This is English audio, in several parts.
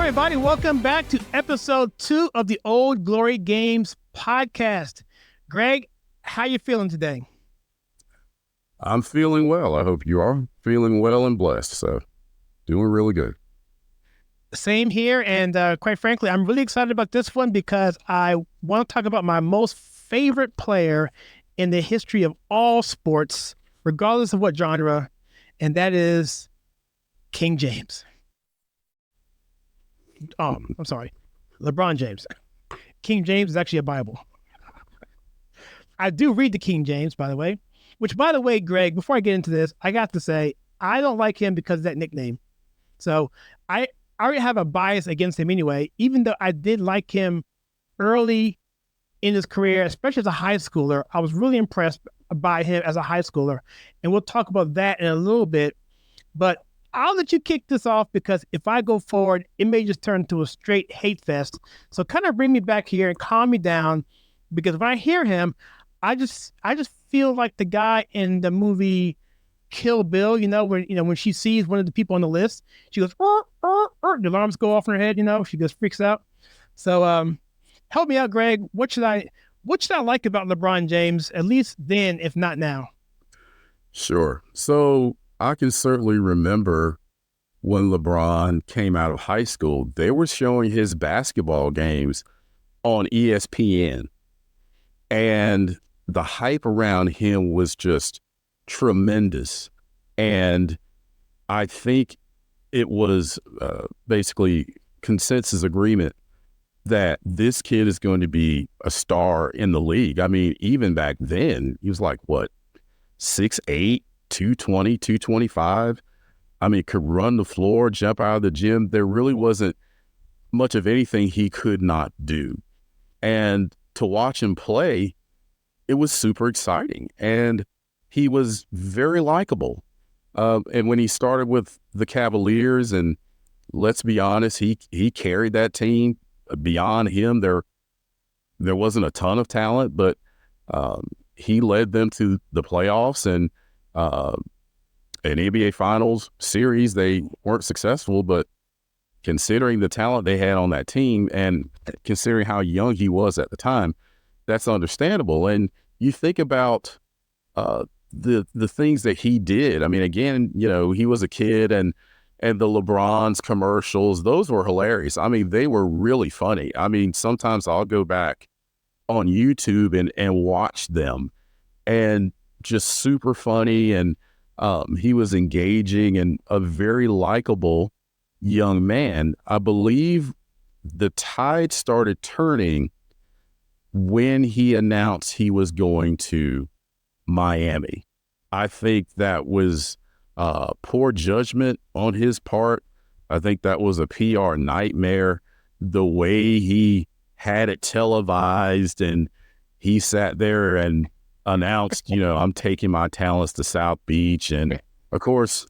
everybody. Welcome back to episode 2 of the Old Glory Games podcast. Greg, how you feeling today? I'm feeling well. I hope you are feeling well and blessed. So doing really good. Same here. And quite frankly, I'm really excited about this one because I want to talk about my most favorite player in the history of all sports, regardless of what genre, and that is King James. Oh, I'm sorry. LeBron James. King James is actually a Bible. I do read the King James, by the way, which, by the way, Greg, before I get into this, I got to say, I don't like him because of that nickname. So I already have a bias against him anyway, even though I did like him early in his career, especially as a high schooler. I was really impressed by him as a high schooler. And we'll talk about that in a little bit. But I'll let you kick this off because if I go forward, it may just turn into a straight hate fest. So kind of bring me back here and calm me down, because when I hear him, I just feel like the guy in the movie Kill Bill, when she sees one of the people on the list, she goes, the alarms go off in her head, she just freaks out. So help me out, Greg. What should I like about LeBron James, at least then, if not now? Sure. So I can certainly remember when LeBron came out of high school, they were showing his basketball games on ESPN, and the hype around him was just tremendous. And I think it was basically consensus agreement that this kid is going to be a star in the league. I mean, even back then, he was like, 6'8", 220, 225. I mean, could run the floor, jump out of the gym. There really wasn't much of anything he could not do. And to watch him play, it was super exciting. And he was very likable. And when he started with the Cavaliers, and let's be honest, he carried that team. Beyond him, there wasn't a ton of talent, but he led them to the playoffs and an NBA Finals series. They weren't successful, but considering the talent they had on that team and considering how young he was at the time, that's understandable. And you think about the things that he did. I mean, again, he was a kid, and the LeBron's commercials, those were hilarious. I mean, they were really funny. I mean, sometimes I'll go back on YouTube and watch them, and just super funny. And he was engaging and a very likable young man. I believe the tide started turning when he announced he was going to Miami. I think that was poor judgment on his part. I think that was a PR nightmare. The way he had it televised, and he sat there and announced, I'm taking my talents to South Beach. And of course,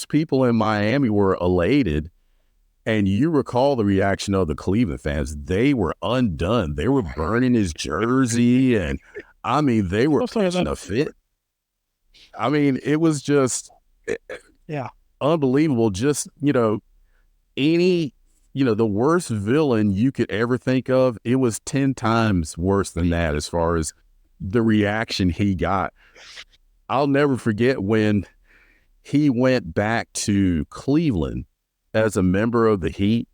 people in Miami were elated. And you recall the reaction of the Cleveland fans. They were undone. They were burning his jersey. And I mean, they were pitching a fit. I mean, it was just unbelievable. Just, the worst villain you could ever think of, it was 10 times worse than that as far as the reaction he got. I'll never forget when he went back to Cleveland as a member of the Heat.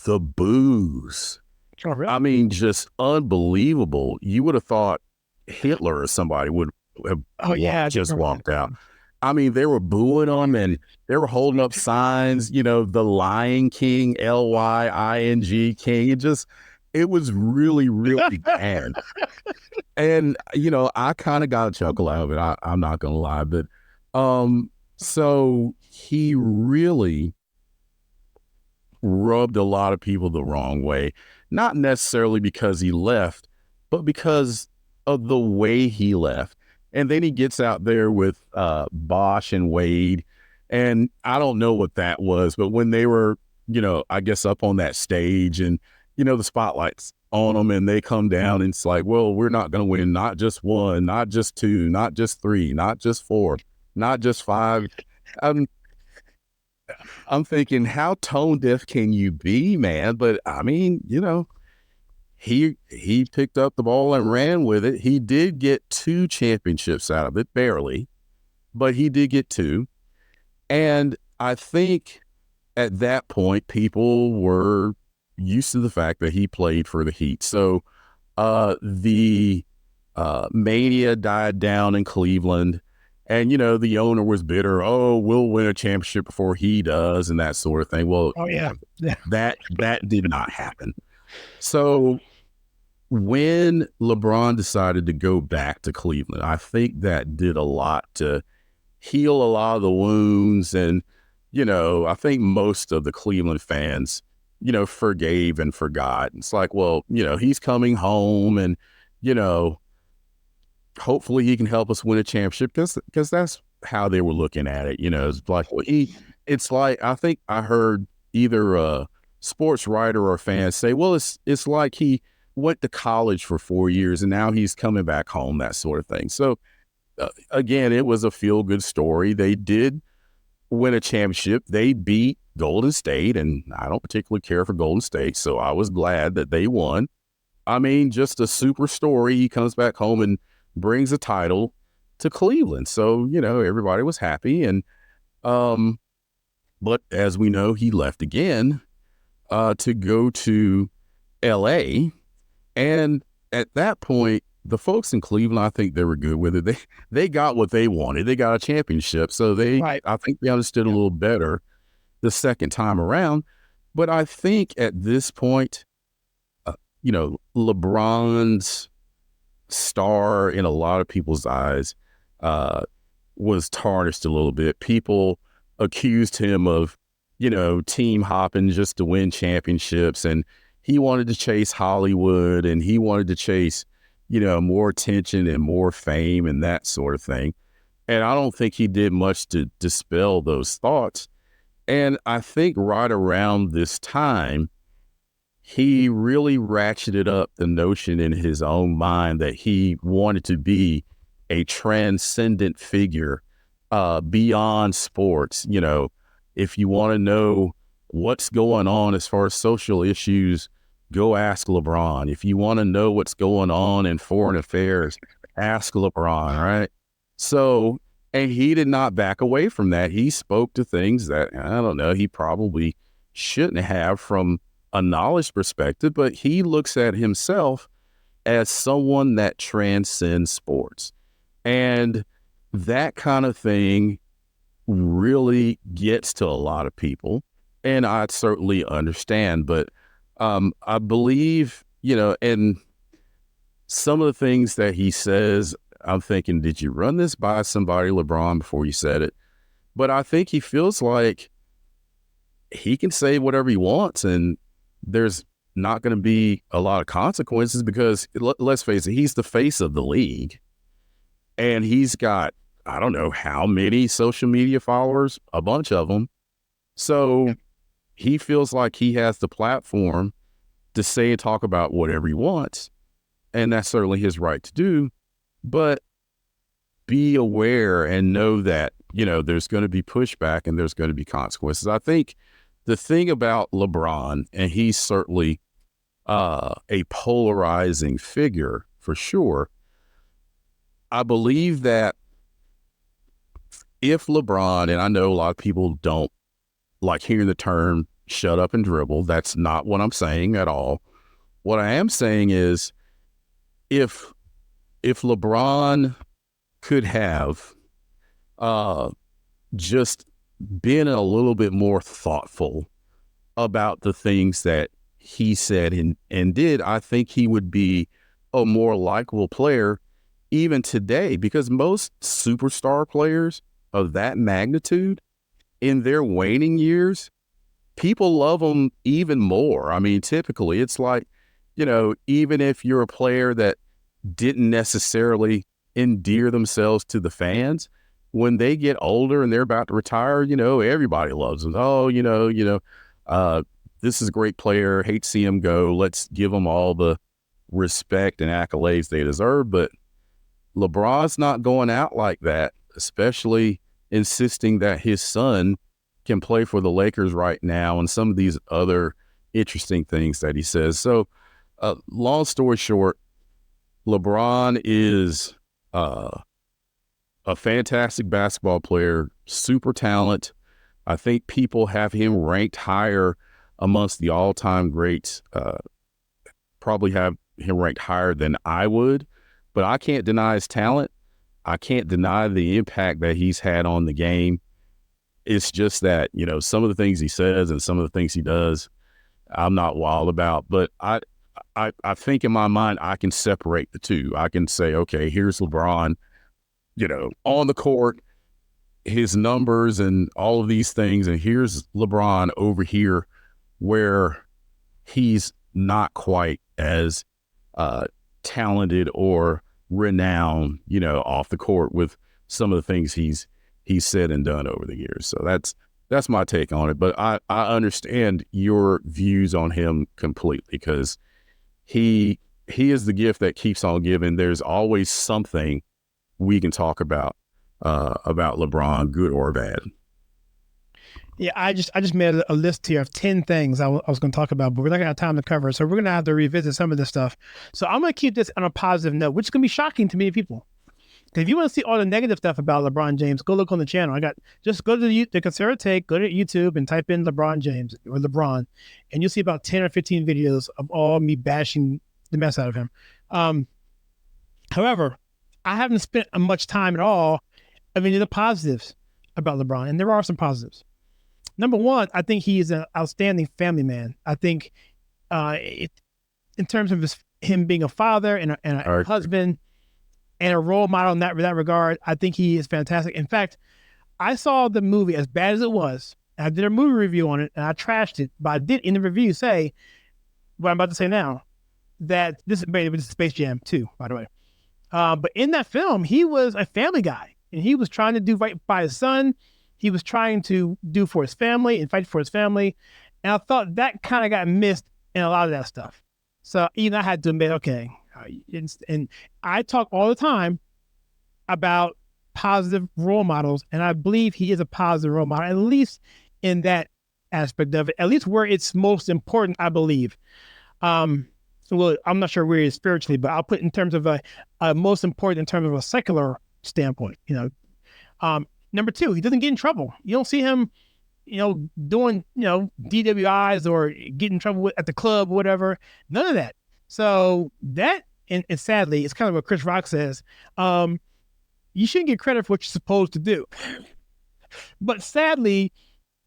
The boos. Oh, really? I mean, just unbelievable. You would have thought Hitler or somebody would have walked out. I mean, they were booing him, and they were holding up signs, the Lion King, Lying King. It was really, really bad. And, I kind of got a chuckle out of it. I'm not going to lie. But so he really rubbed a lot of people the wrong way, not necessarily because he left, but because of the way he left. And then he gets out there with Bosch and Wade, and I don't know what that was, but when they were, I guess up on that stage, and, the spotlight's on them, and they come down, and it's like, well, we're not going to win, not just one, not just two, not just three, not just four, not just five. I'm thinking, how tone deaf can you be, man? But I mean, he picked up the ball and ran with it. He did get 2 championships out of it, barely, but he did get 2. And I think at that point, people were used to the fact that he played for the Heat. So the mania died down in Cleveland. And, the owner was bitter. Oh, we'll win a championship before he does and that sort of thing. Well, Oh yeah. that did not happen. So when LeBron decided to go back to Cleveland, I think that did a lot to heal a lot of the wounds. And, I think most of the Cleveland fans, forgave and forgot. It's like, well, he's coming home and, hopefully he can help us win a championship because that's how they were looking at it. It's like, well, it's like, I think I heard either a sports writer or fan say, well, it's like he went to college for 4 years and now he's coming back home, that sort of thing. So again, it was a feel-good story. They did win a championship. They beat Golden State, and I don't particularly care for Golden State, so I was glad that they won. I mean, just a super story. He comes back home and brings a title to Cleveland. So, everybody was happy. And but as we know, he left again to go to LA. And at that point, the folks in Cleveland, I think they were good with it. They got what they wanted. They got a championship. So Right. I think they understood a little better the second time around. But I think at this point, LeBron's star in a lot of people's eyes was tarnished a little bit. People accused him of, team hopping just to win championships. And he wanted to chase Hollywood and he wanted to chase, more attention and more fame and that sort of thing. And I don't think he did much to dispel those thoughts. And I think right around this time, he really ratcheted up the notion in his own mind that he wanted to be a transcendent figure beyond sports. If you want to know what's going on as far as social issues, go ask LeBron. If you want to know what's going on in foreign affairs, ask LeBron, right? So, and he did not back away from that. He spoke to things that, I don't know, he probably shouldn't have from a knowledge perspective, but he looks at himself as someone that transcends sports. And that kind of thing really gets to a lot of people. And I certainly understand, but I believe, and some of the things that he says, I'm thinking, did you run this by somebody, LeBron, before you said it? But I think he feels like he can say whatever he wants and there's not going to be a lot of consequences because let's face it, he's the face of the league and he's got, I don't know how many social media followers, a bunch of them. So he feels like he has the platform to say and talk about whatever he wants. And that's certainly his right to do. But be aware and know that, there's going to be pushback and there's going to be consequences. I think the thing about LeBron, and he's certainly a polarizing figure for sure, I believe that if LeBron, and I know a lot of people don't like hearing the term shut up and dribble, that's not what I'm saying at all. What I am saying is if LeBron could have just been a little bit more thoughtful about the things that he said and did, I think he would be a more likable player even today, because most superstar players of that magnitude in their waning years, people love them even more. I mean, typically it's like, even if you're a player that didn't necessarily endear themselves to the fans, when they get older and they're about to retire, everybody loves them. Oh, this is a great player. Hate to see him go. Let's give them all the respect and accolades they deserve. But LeBron's not going out like that, especially insisting that his son can play for the Lakers right now, and some of these other interesting things that he says. So, long story short, LeBron is a fantastic basketball player, super talent. I think people have him ranked higher amongst the all-time greats, probably have him ranked higher than I would, but I can't deny his talent. I can't deny the impact that he's had on the game. It's just that, you know, some of the things he says and some of the things he does, I'm not wild about, but I think in my mind, I can separate the two. I can say, okay, here's LeBron, you know, on the court, his numbers and all of these things. And here's LeBron over here where he's not quite as talented or renowned, you know, off the court with some of the things he's said and done over the years. So that's my take on it. But I understand your views on him completely, because he is the gift that keeps on giving. There's always something we can talk about LeBron, good or bad. Yeah, I just made a list here of 10 things I was going to talk about, but we're not going to have time to cover. So we're going to have to revisit some of this stuff. So I'm going to keep this on a positive note, which is going to be shocking to many people. If you want to see all the negative stuff about LeBron James, go look on the channel. Just go to the Conservative Take, go to YouTube and type in LeBron James or LeBron, and you'll see about 10 or 15 videos of all me bashing the mess out of him. However, I haven't spent much time at all. I mean, the positives about LeBron, and there are some positives. Number one, I think he is an outstanding family man. I think in terms of him being a father and a husband and a role model in that regard, I think he is fantastic. In fact, I saw the movie, as bad as it was. I did a movie review on it, and I trashed it. But I did in the review say what I'm about to say now, that this is Space Jam 2, by the way. But in that film, he was a family guy, and he was trying to do right by his son. He was trying to do for his family and fight for his family. And I thought that kind of got missed in a lot of that stuff. So even I had to admit, okay, and I talk all the time about positive role models, and I believe he is a positive role model, at least in that aspect of it, at least where it's most important, I believe. Well, I'm not sure where he is spiritually, but I'll put in terms of a most important in terms of a secular standpoint, you know. Number two, he doesn't get in trouble. You don't see him, you know, doing, you know, DWIs or getting in trouble at the club or whatever. None of that. So that, and sadly, it's kind of what Chris Rock says. You shouldn't get credit for what you're supposed to do. But sadly,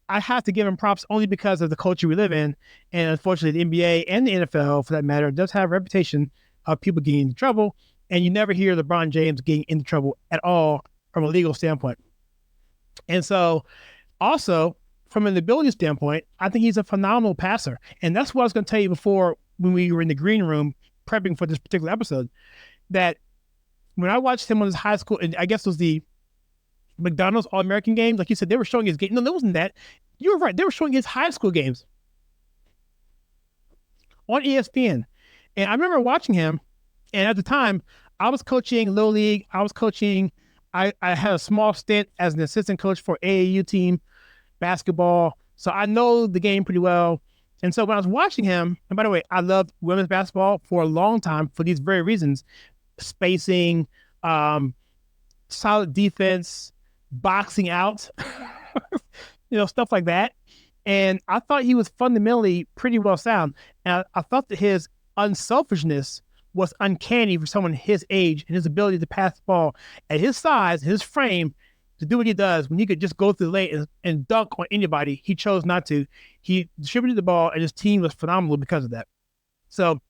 I have to give him props only because of the culture we live in. And unfortunately, the NBA and the NFL, for that matter, does have a reputation of people getting into trouble. And you never hear LeBron James getting into trouble at all from a legal standpoint. And so also from an ability standpoint, I think he's a phenomenal passer. And that's what I was going to tell you before when we were in the green room prepping for this particular episode, that when I watched him on his high school, and I guess it was the McDonald's All-American games, like you said, they were showing his game. No, that wasn't that. You were right. They were showing his high school games on ESPN. And I remember watching him, and at the time, I was coaching Little League. I had a small stint as an assistant coach for AAU team basketball. So I know the game pretty well. And so when I was watching him, and by the way, I loved women's basketball for a long time for these very reasons: spacing, solid defense, boxing out, you know, stuff like that. And I thought he was fundamentally pretty well sound. And I thought that his unselfishness was uncanny for someone his age, and his ability to pass the ball at his size, his frame, to do what he does when he could just go through the lane and dunk on anybody. He chose not to. He distributed the ball, and his team was phenomenal because of that. So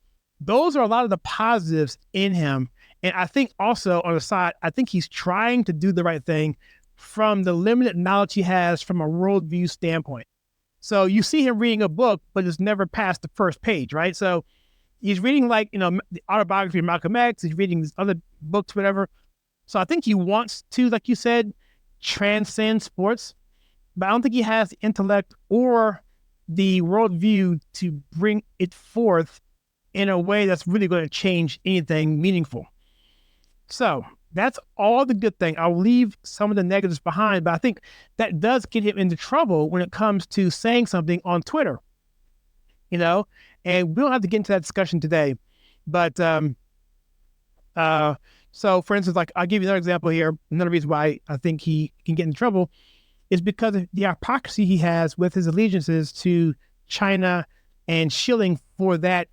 those are a lot of the positives in him. And I think also on the side, I think he's trying to do the right thing from the limited knowledge he has from a worldview standpoint. So you see him reading a book, but it's never past the first page, right? So he's reading, like, you know, the autobiography of Malcolm X. He's reading these other books, whatever. So I think he wants to, like you said, transcend sports, but I don't think he has the intellect or the worldview to bring it forth in a way that's really going to change anything meaningful. So that's all the good thing. I'll leave some of the negatives behind, but I think that does get him into trouble when it comes to saying something on Twitter, and we don't have to get into that discussion today. But so for instance, like I'll give you another example here. Another reason why I think he can get in trouble is because of the hypocrisy he has with his allegiances to China and shilling for that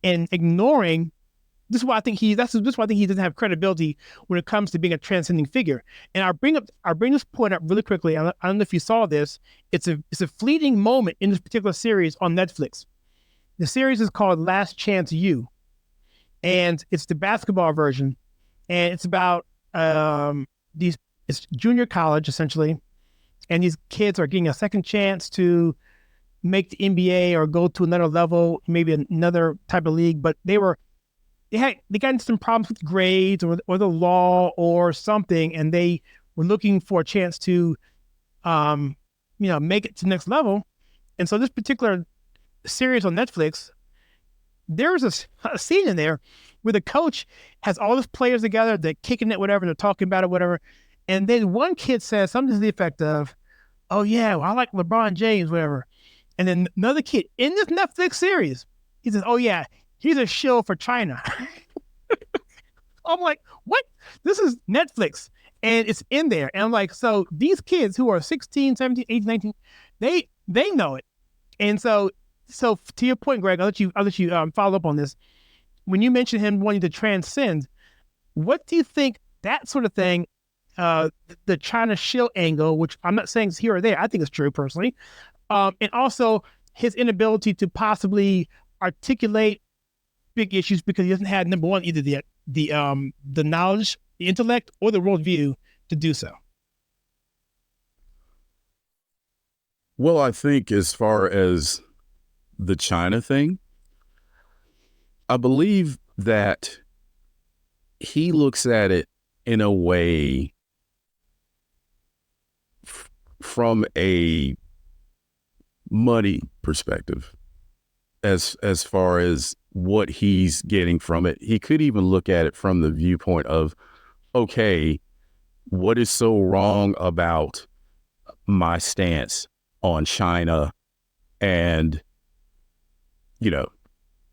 and ignoring. This is why I think he doesn't have credibility when it comes to being a transcending figure. And I'll bring this point up really quickly. I don't know if you saw this. It's a fleeting moment in this particular series on Netflix. The series is called Last Chance U, and it's the basketball version, and it's about it's junior college essentially, and these kids are getting a second chance to make the NBA or go to another level, maybe another type of league, but they got into some problems with grades or the law or something, and they were looking for a chance to, make it to the next level. And so this particular series on Netflix, there's a scene in there where the coach has all his players together, they're kicking it, whatever, they're talking about it, whatever. And then one kid says something to the effect of, "Oh yeah, well, I like LeBron James, whatever." And then another kid in this Netflix series, he says, "Oh yeah, he's a shill for China." I'm like, what? This is Netflix, and it's in there. And I'm like, so these kids who are 16, 17, 18, 19, they know it. And so to your point, Greg, I'll let you follow up on this. When you mentioned him wanting to transcend, what do you think that sort of thing, the China shill angle, which I'm not saying is here or there, I think it's true personally, and also his inability to possibly articulate big issues because he doesn't have, number one, either the knowledge, the intellect, or the worldview to do so. Well, I think as far as the China thing, I believe that he looks at it in a way from a money perspective as far as what he's getting from it. He could even look at it from the viewpoint of, okay, what is so wrong about my stance on China and,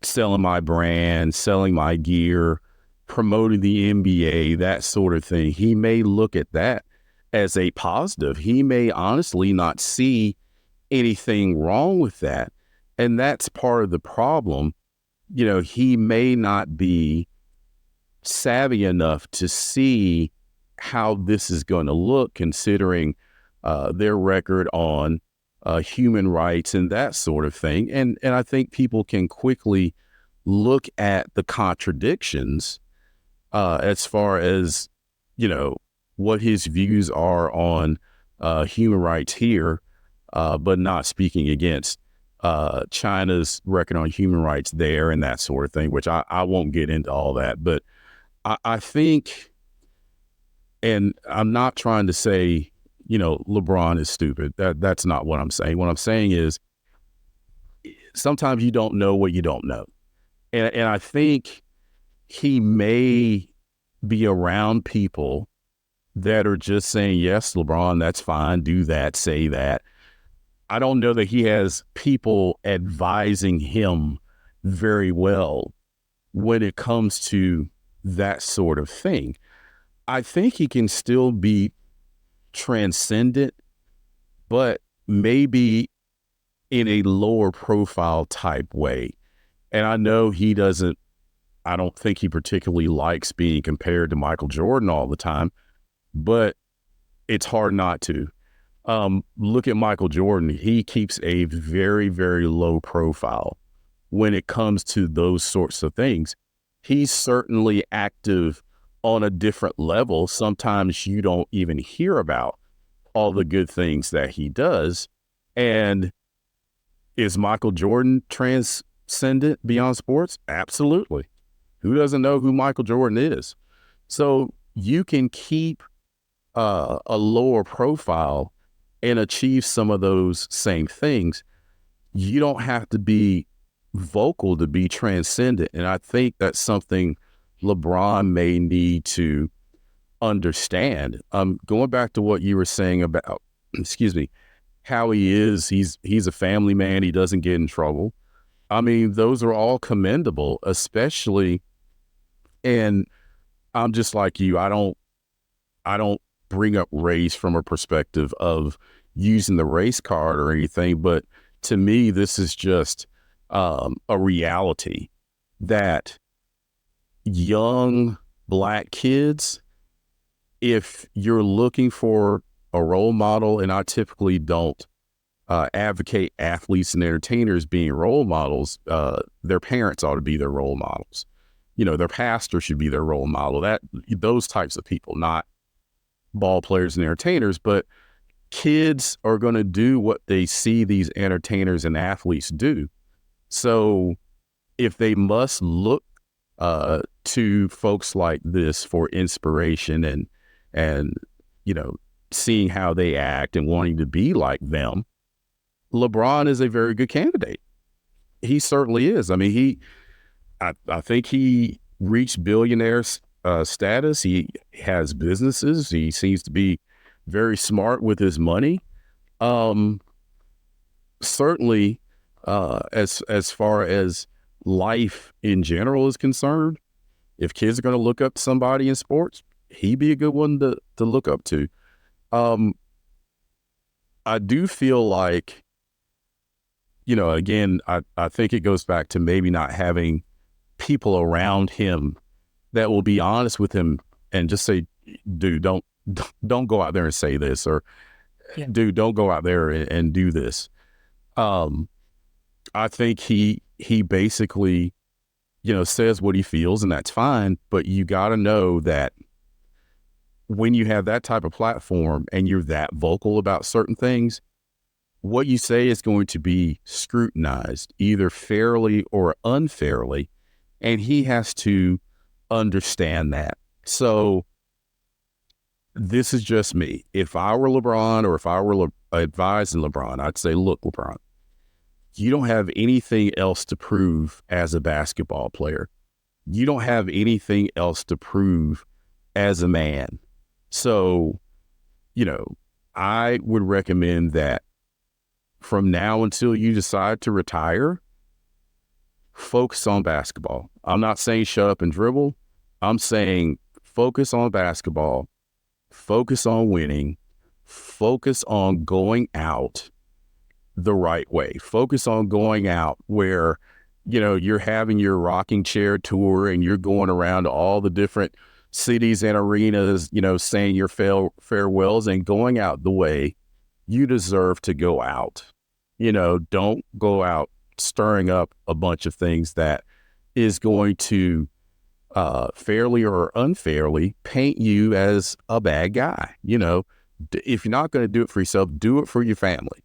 selling my brand, selling my gear, promoting the NBA, that sort of thing. He may look at that as a positive. He may honestly not see anything wrong with that. And that's part of the problem. He may not be savvy enough to see how this is going to look, considering their record on human rights and that sort of thing. And I think people can quickly look at the contradictions as far as, what his views are on human rights here, but not speaking against China's record on human rights there and that sort of thing, which I won't get into all that. But I think, and I'm not trying to say, LeBron is stupid. That's not what I'm saying. What I'm saying is sometimes you don't know what you don't know. And I think he may be around people that are just saying, yes, LeBron, that's fine. Do that, say that. I don't know that he has people advising him very well when it comes to that sort of thing. I think he can still be transcendent, but maybe in a lower profile type way. And I know I don't think he particularly likes being compared to Michael Jordan all the time, but it's hard not to. Look at Michael Jordan. He keeps a very, very low profile when it comes to those sorts of things. He's certainly active on a different level. Sometimes you don't even hear about all the good things that he does. And is Michael Jordan transcendent beyond sports? Absolutely. Who doesn't know who Michael Jordan is? So you can keep a lower profile and achieve some of those same things. You don't have to be vocal to be transcendent. And I think that's something LeBron may need to understand. Going back to what you were saying about, excuse me, how he is, he's a family man. He doesn't get in trouble. I mean, those are all commendable, especially, and I'm just like you. I don't bring up race from a perspective of using the race card or anything, but to me, this is just a reality that young Black kids, if you're looking for a role model, and I typically don't advocate athletes and entertainers being role models, their parents ought to be their role models. Their pastor should be their role model. Those types of people, not ball players and entertainers, but kids are going to do what they see these entertainers and athletes do. So if they must look to folks like this for inspiration and seeing how they act and wanting to be like them, LeBron is a very good candidate. He certainly is. I mean, I think he reached billionaire status. He has businesses. He seems to be very smart with his money. Certainly, as far as life in general is concerned, if kids are going to look up to somebody in sports, he'd be a good one to look up to. I do feel like, again, I think it goes back to maybe not having people around him that will be honest with him and just say, dude, don't go out there and say this, or dude, don't go out there and do this. I think he basically, says what he feels, and that's fine. But you got to know that when you have that type of platform and you're that vocal about certain things, what you say is going to be scrutinized either fairly or unfairly. And he has to understand that. So this is just me. If I were LeBron, or if I were advising LeBron, I'd say, look, LeBron, you don't have anything else to prove as a basketball player. You don't have anything else to prove as a man. So, I would recommend that from now until you decide to retire, focus on basketball. I'm not saying shut up and dribble. I'm saying focus on basketball, focus on winning, focus on going out the right way, focus on going out where, you're having your rocking chair tour and you're going around to all the different cities and arenas, saying your farewells and going out the way you deserve to go out. Don't go out stirring up a bunch of things that is going to fairly or unfairly paint you as a bad guy. If you're not going to do it for yourself, do it for your family.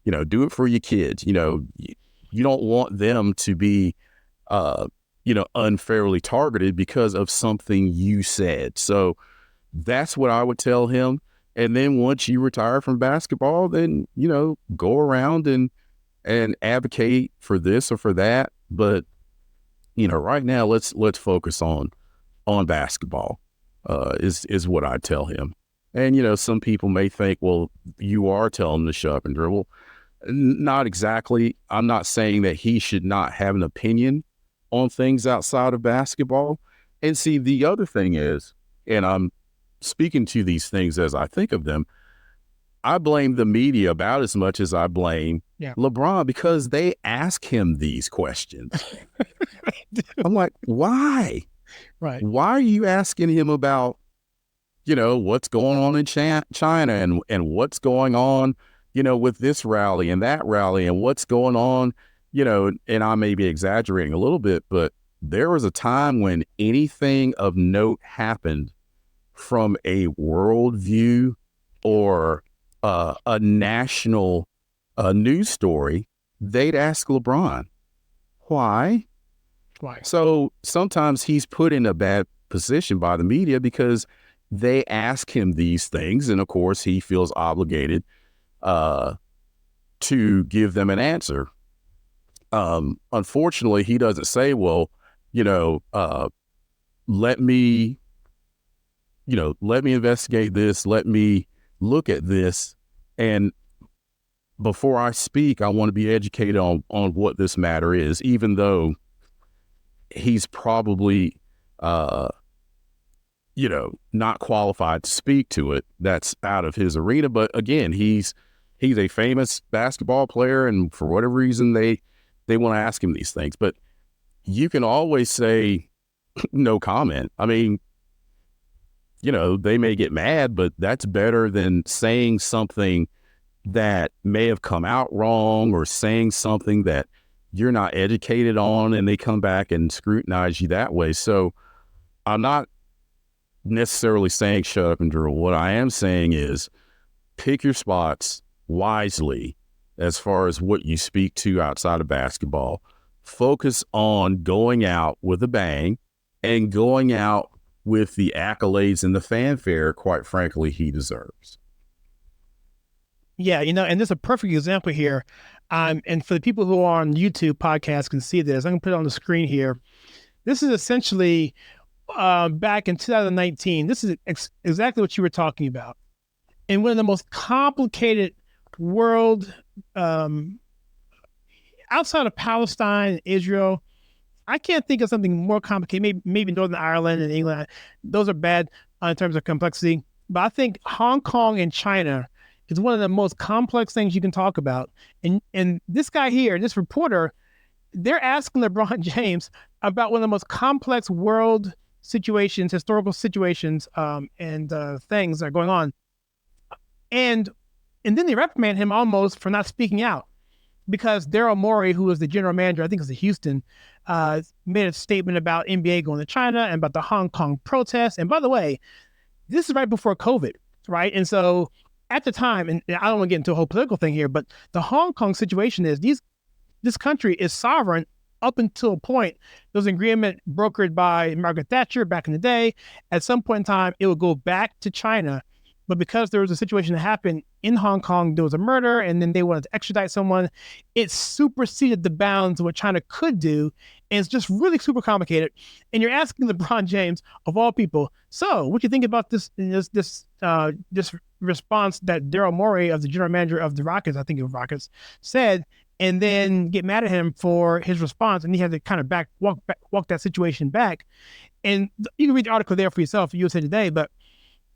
Do it for your kids. You don't want them to be unfairly targeted because of something you said. So that's what I would tell him. And then once you retire from basketball, then, go around and advocate for this or for that. But, right now, let's focus on basketball, is what I tell him. And, some people may think, well, you are telling him to shut up and dribble. Not exactly. I'm not saying that he should not have an opinion on things outside of basketball. And see, the other thing is, and I'm speaking to these things as I think of them, I blame the media about as much as I blame LeBron, because they ask him these questions. I'm like, why? Right. Why are you asking him about, what's going on in China and what's going on, with this rally and that rally and what's going on, and I may be exaggerating a little bit, but there was a time when anything of note happened from a worldview or a national news story, they'd ask LeBron, why? Why? So sometimes he's put in a bad position by the media because they ask him these things, and of course he feels obligated to give them an answer. Unfortunately, he doesn't say, well, let me, let me investigate this. Let me look at this. And before I speak, I want to be educated on what this matter is, even though he's probably, not qualified to speak to it. That's out of his arena. But again, he's a famous basketball player, and for whatever reason, they want to ask him these things. But you can always say no comment. I mean, they may get mad, but that's better than saying something that may have come out wrong, or saying something that you're not educated on and they come back and scrutinize you that way. So I'm not necessarily saying shut up and drool. What I am saying is pick your spots wisely as far as what you speak to outside of basketball. Focus on going out with a bang and going out with the accolades and the fanfare, quite frankly, he deserves. Yeah, and there's a perfect example here. And for the people who are on YouTube podcast can see this, I'm going to put it on the screen here. This is essentially back in 2019. This is exactly what you were talking about. In one of the most complicated world, outside of Palestine and Israel, I can't think of something more complicated. Maybe Northern Ireland and England. Those are bad in terms of complexity. But I think Hong Kong and China is one of the most complex things you can talk about. And this guy here, this reporter, they're asking LeBron James about one of the most complex world situations, historical situations, and things that are going on. And then they reprimand him almost for not speaking out, because Daryl Morey, who was the general manager, I think it was the Houston, made a statement about NBA going to China and about the Hong Kong protests. And by the way, this is right before COVID, right? And so at the time, and I don't want to get into a whole political thing here, but the Hong Kong situation is this country is sovereign up until a point. There was an agreement brokered by Margaret Thatcher back in the day. At some point in time, it would go back to China. But because there was a situation that happened in Hong Kong, there was a murder, and then they wanted to extradite someone, it superseded the bounds of what China could do. And it's just really super complicated. And you're asking LeBron James, of all people, so what do you think about this response that Daryl Morey, of the general manager of the Rockets, I think it was Rockets, said, and then get mad at him for his response, and he had to kind of walk that situation back. And you can read the article there for yourself, USA Today. But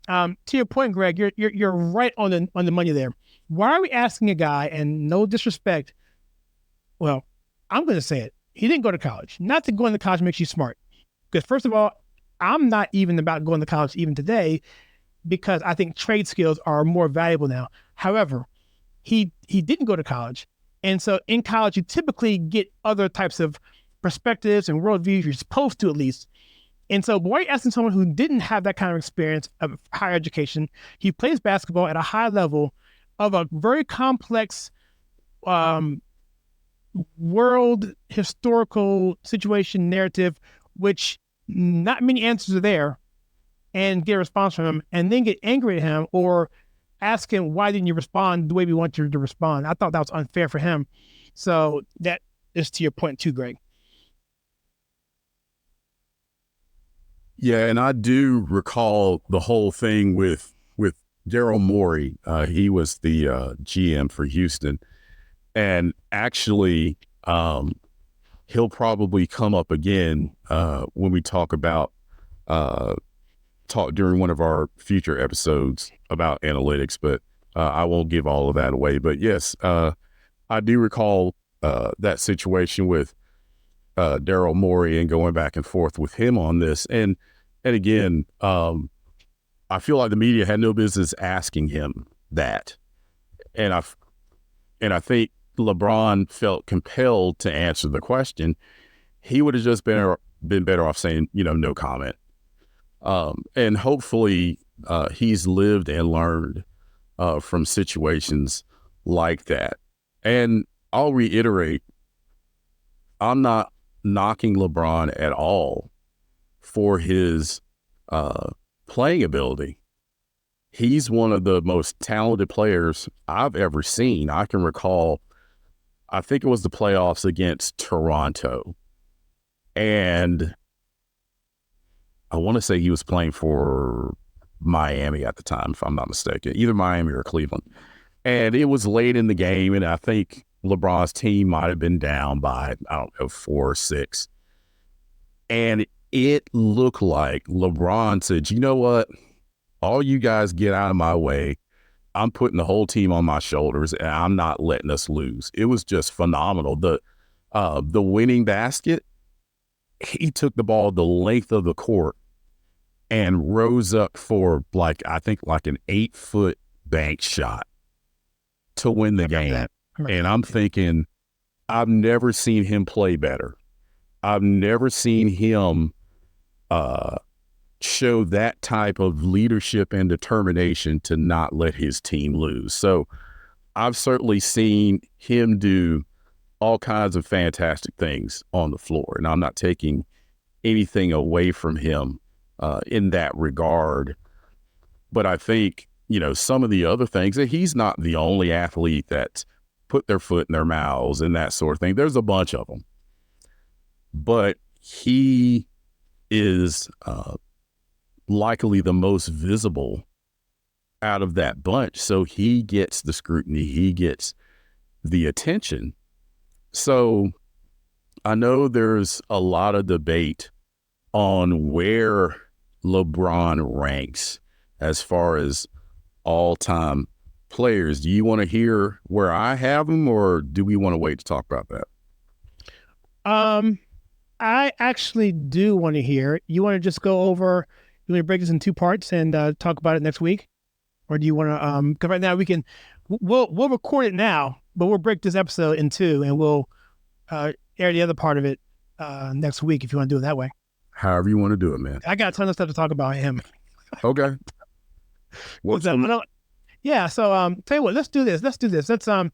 to your point, Greg, you're right on the money there. Why are we asking a guy, and no disrespect, well, I'm going to say it, he didn't go to college. Not that going to college makes you smart. Because first of all, I'm not even about going to college even today, because I think trade skills are more valuable now. However, he didn't go to college. And so in college, you typically get other types of perspectives and worldviews. You're supposed to, at least. And so why are you asking someone who didn't have that kind of experience of higher education? He plays basketball at a high level of a very complex world historical situation narrative, which not many answers are there, and get a response from him, and then get angry at him or ask him, why didn't you respond the way we want you to respond? I thought that was unfair for him. So that is to your point too, Greg. Yeah, and I do recall the whole thing with Daryl Morey. He was the GM for Houston, and actually, he'll probably come up again when we talk during one of our future episodes about analytics. But I won't give all of that away. But yes, I do recall that situation with Daryl Morey and going back and forth with him on this. And again, I feel like the media had no business asking him that. And I think LeBron felt compelled to answer the question. He would have just been better off saying, no comment. And hopefully he's lived and learned from situations like that. And I'll reiterate, I'm not knocking LeBron at all for his playing ability. He's one of the most talented players I've ever seen. I can recall, I think it was the playoffs against Toronto. And I want to say he was playing for Miami at the time, if I'm not mistaken, either Miami or Cleveland. And it was late in the game, and I think LeBron's team might have been down by, I don't know, 4 or 6. And it looked like LeBron said, you know what? All you guys get out of my way. I'm putting the whole team on my shoulders, and I'm not letting us lose. It was just phenomenal. The winning basket, he took the ball the length of the court and rose up for I think an 8-foot bank shot to win the game. And I'm thinking, I've never seen him play better. I've never seen him show that type of leadership and determination to not let his team lose. So I've certainly seen him do all kinds of fantastic things on the floor, and I'm not taking anything away from him in that regard. But I think, some of the other things, that he's not the only athlete that's put their foot in their mouths and that sort of thing. There's a bunch of them. But he is likely the most visible out of that bunch. So he gets the scrutiny, he gets the attention. So I know there's a lot of debate on where LeBron ranks as far as all-time players. Do you want to hear where I have him, or do we want to wait to talk about that? I actually do want to hear. You want to just go over, you want to break this in 2 parts and talk about it next week? Or do you want to, because right now we'll record it now, but we'll break this episode in 2 and we'll air the other part of it next week if you want to do it that way. However you want to do it, man. I got a ton of stuff to talk about him. Okay. Yeah, so tell you what, let's do this. Let's I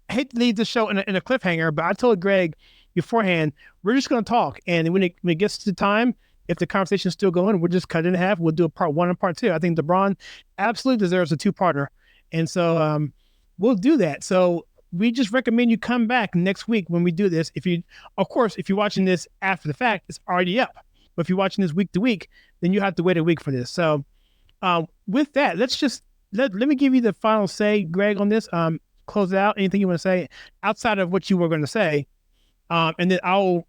hate to leave the show in a cliffhanger, but I told Greg beforehand, we're just going to talk. And when it gets to time, if the conversation is still going, we'll just cut it in half. We'll do a part 1 and part 2. I think LeBron absolutely deserves a 2-parter. And so we'll do that. So we just recommend you come back next week when we do this. If you're watching this after the fact, it's already up. But if you're watching this week to week, then you have to wait a week for this. So with that, let me give you the final say, Greg, on this. Close it out. Anything you want to say outside of what you were going to say. And then I'll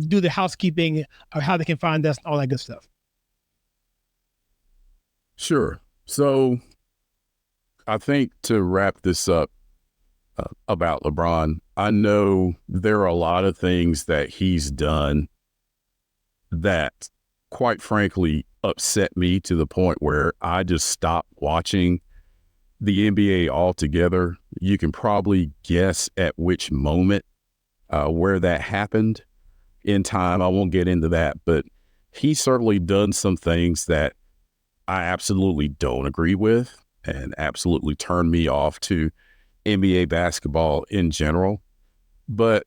do the housekeeping of how they can find us and all that good stuff. Sure. So I think to wrap this up about LeBron, I know there are a lot of things that he's done that, quite frankly, upset me to the point where I just stopped watching the NBA altogether. You can probably guess at which moment where that happened in time. I won't get into that, but he's certainly done some things that I absolutely don't agree with and absolutely turned me off to NBA basketball in general. But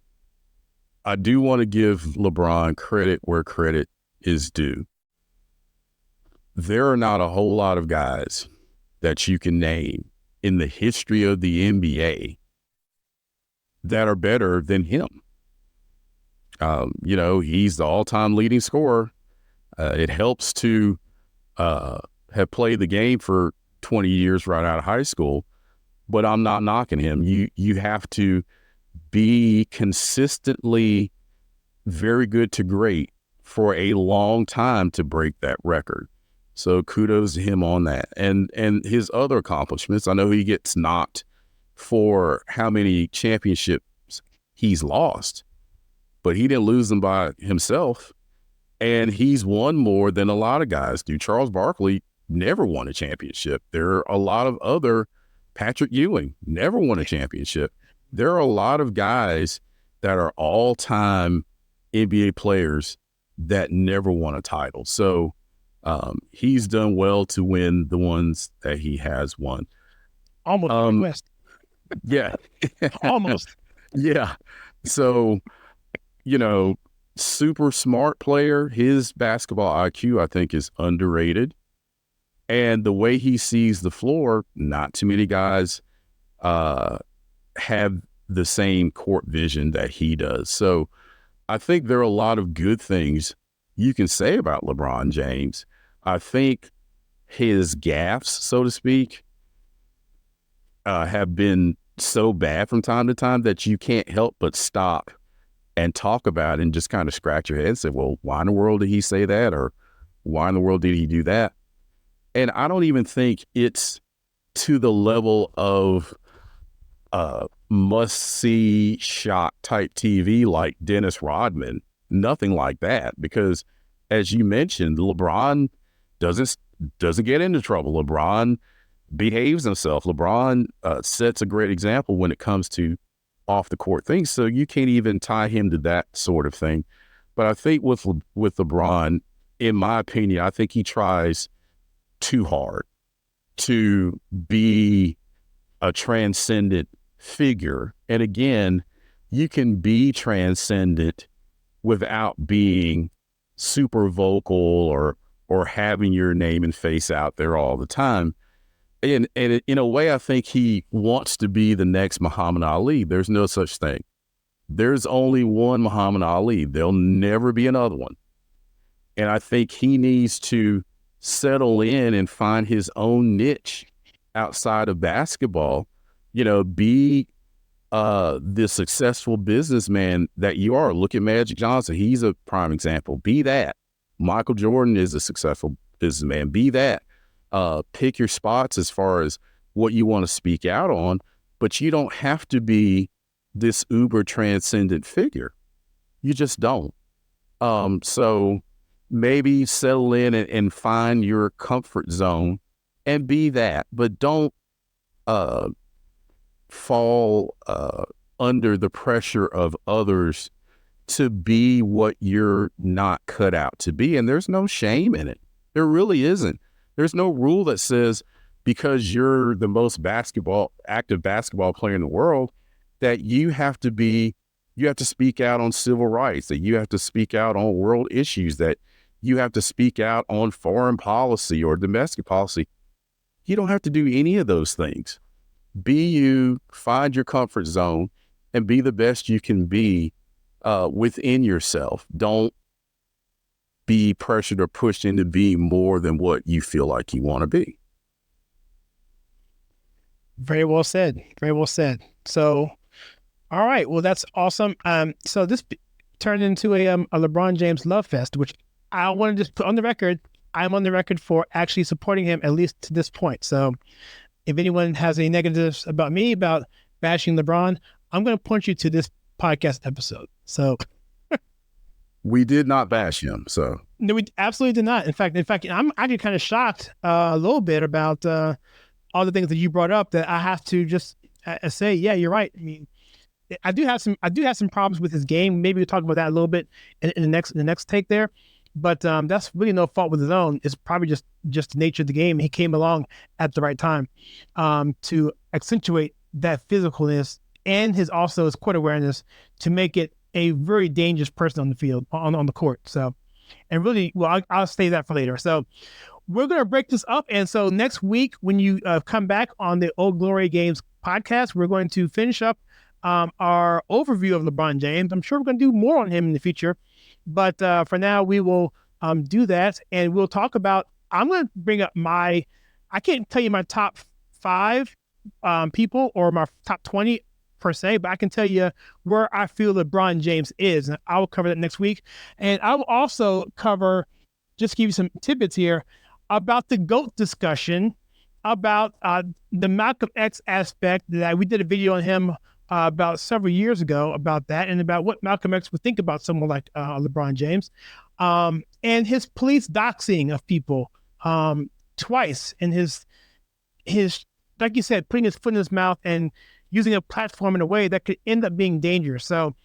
I do want to give LeBron credit where credit is due. There are not a whole lot of guys that you can name in the history of the NBA that are better than him. He's the all-time leading scorer. It helps to have played the game for 20 years right out of high school, but I'm not knocking him. You have to be consistently very good to great for a long time to break that record. So kudos to him on that. And his other accomplishments, I know he gets knocked for how many championships he's lost, but he didn't lose them by himself. And he's won more than a lot of guys do. Charles Barkley never won a championship. There are a lot of other, Patrick Ewing never won a championship. There are a lot of guys that are all-time NBA players that never won a title. So he's done well to win the ones that he has won. Almost West. Yeah. Almost. Yeah. So, super smart player. His basketball IQ, I think, is underrated. And the way he sees the floor, not too many guys have the same court vision that he does. So I think there are a lot of good things you can say about LeBron James. I think his gaffes, so to speak, have been so bad from time to time that you can't help but stop and talk about it and just kind of scratch your head and say, well, why in the world did he say that? Or why in the world did he do that? And I don't even think it's to the level of must-see shock type TV like Dennis Rodman. Nothing like that, because as you mentioned, LeBron doesn't get into trouble. LeBron behaves himself. LeBron sets a great example when it comes to off the court things. So you can't even tie him to that sort of thing. But I think with LeBron, in my opinion, I think he tries too hard to be a transcendent figure. And again, you can be transcendent without being super vocal or having your name and face out there all the time. And in a way, I think he wants to be the next Muhammad Ali. There's no such thing. There's only one Muhammad Ali. There'll never be another one. And I think he needs to settle in and find his own niche outside of basketball. Be the successful businessman that you are. Look at Magic Johnson. He's a prime example. Be that. Michael Jordan is a successful businessman. Be that. Pick your spots as far as what you want to speak out on, but you don't have to be this uber transcendent figure. You just don't. So maybe settle in and find your comfort zone and be that, but don't fall under the pressure of others to be what you're not cut out to be. And there's no shame in it. There really isn't. There's no rule that says because you're the most active basketball player in the world that you have to speak out on civil rights, that you have to speak out on world issues, that you have to speak out on foreign policy or domestic policy. You don't have to do any of those things. Be you, find your comfort zone, and be the best you can be within yourself. Don't be pressured or pushed into being more than what you feel like you want to be. Very well said. Very well said. So, all right. Well, that's awesome. So this turned into a LeBron James love fest, which I want to just put on the record. I'm on the record for actually supporting him, at least to this point. So if anyone has any negatives about me, about bashing LeBron, I'm going to point you to this podcast episode. So we did not bash him. So no, we absolutely did not. In fact, I'm actually kind of shocked a little bit about all the things that you brought up that I have to just say, yeah, you're right. I mean, I do have some problems with his game. Maybe we'll talk about that a little bit in the next take there. But that's really no fault with his own. It's probably just the nature of the game. He came along at the right time to accentuate that physicalness and his court awareness to make it a very dangerous person on the field, on the court. So, and really, well, I'll save that for later. So we're going to break this up. And so next week, when you come back on the Old Glory Games podcast, we're going to finish up our overview of LeBron James. I'm sure we're going to do more on him in the future. But for now, we will do that. And we'll talk about, I'm going to bring up I can't tell you my top 5 people or my top 20 per se, but I can tell you where I feel LeBron James is. And I will cover that next week. And I will also cover, just give you some tidbits here, about the GOAT discussion, about the Malcolm X aspect that we did a video on him about several years ago about that, and about what Malcolm X would think about someone like LeBron James, and his police doxing of people twice, and his like you said, putting his foot in his mouth and using a platform in a way that could end up being dangerous. So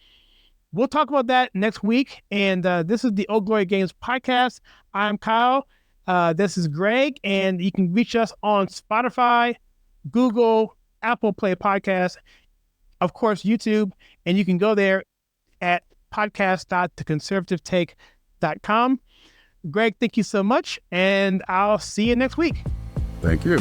we'll talk about that next week. And this is the Old Glory Games podcast. I'm Kyle. This is Greg, and you can reach us on Spotify, Google, Apple Play Podcasts, of course, YouTube, and you can go there at podcast.theconservativetake.com. Greg, thank you so much, and I'll see you next week. Thank you.